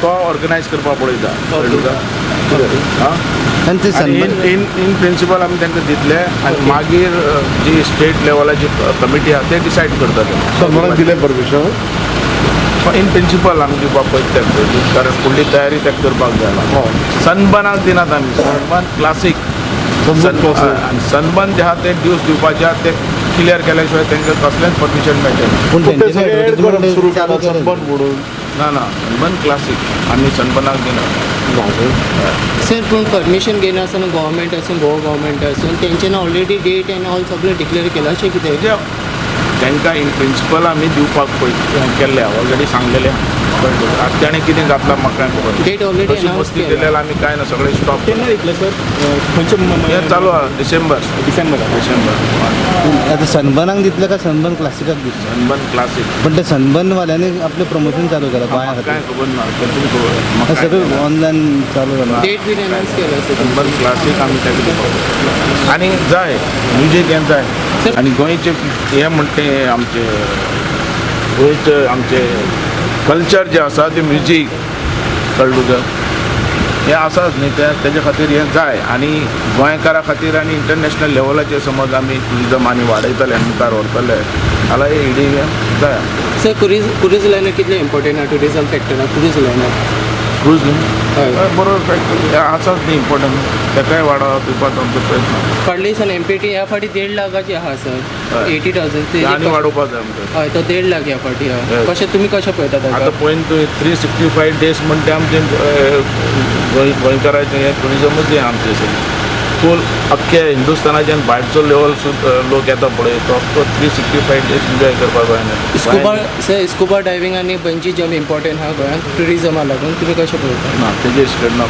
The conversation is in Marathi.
तो ऑर्गनायज करपाक पळयता इन प्रिंसिपल आमी तांकां दितले आनी मागीर जी स्टेट लेवलाची कमिटी आहा ते डिसायड करतात सन्मानाक दिलें परमिशन इन प्रिंसिपल आमी दिवपाक पळयता कारण फुडली तयारी ताका करपाक जाय सनबर्नाक दिनात आमी सनबर्न क्लासीक आनी सनबर्न जे आहा ते ड्यूज दिवपाचे आहा ते क्लियर केल्या शिवाय तांकां कसलेंच परमिशन मेळटलें सुरू केला सनबर्न म्हणून ना सनबर्न क्लासीक आमी सनबर्नाक दिनात सर पूण परमिशन घेयना आसतना गव्हर्मेंट आसून गोवा गव्हर्मेंट आसून तेंच्यानी ऑलरेडी डेट एंड ऑल सगळें डिक्लेअर केलां अशें कितें तांकां इन प्रिंसिपल आमी दिवपाक केल्ले ऑलरेडी सांगलेले आतां ताणें कितें घातलां म्हाका कांय खबर डेट ऑलरेडी तशी अनावन्स मस्ती केलेल्या आमी कांय ना सगळें स्टॉप केन्ना दितले सर खंयचे हें चालू आहा डिसेंबर आता सनबर्नाक दितले का सनबर्न क्लासिकाक दितले सनबर्न क्लासीक पण ते सनबर्नवाल्यांनी आपले प्रमोशन चालू केलं गोंया कांय खातीर खबर ना तुमकां खबर म्हाका कांय सगळं खबर ना. ऑनलायन चालू झालं डेट बीन अनावन्स केला सर सनबर्न क्लासीक आमी ताका दिवपाक आनी जाय म्युजीक हें जाय आनी गोंयचे हें म्हणटे आमचे गोंयचे आमचे कल्चर जे आसा ते म्युजीक कळ्ळें तुका हें आसाच न्ही तेज्या खातीर हें जाय आनी गोंयकारा खातीर आनी इंटरनॅशनल लेवलाचेर समज आमी ट्युरिजम आनी वाडयतले मुखार व्हरतले जाल्यार हे इडी हें जाय सर क्रुज लायनर कितलें इम्पॉर्टंट आहा ट्युरिजम फॅक्टराक क्रुज लायनर क्रूज न्ही हय बरोबर फॅक्ट हें आसाच न्ही इम्पॉर्टंट तेकाय वाडोवप दिवपाचो आमचो प्रयत्न फाटल्या दिसान MPT ह्या फाटी 1.5 लाखाची आहा सर हय. 80,000 ते आनी वाडोवपाक जाय आमकां हय तो 1.5 लाख ह्या फाटी हय Yes. कशें तुमी कशें पळयता आतां ताका पळयन तुवें 365 डेज म्हणटा तें आमचें गोंयकाराचें हें ट्युरिजमूच हें आमचें सगळें फूल अख्ख्या हिंदुस्थानाच्यान भायरचो लेवल लोक येता पळय तो 365 डेज एन्जॉय करपाक स्कुबा गोंयांत सर स्कुबा डायविंग आनी बंजी जंप इम्पॉर्टंट आहा गोंयांत ट्युरिजमा लागून तुमी कशें पळयता ना तेजेर स्टेट ना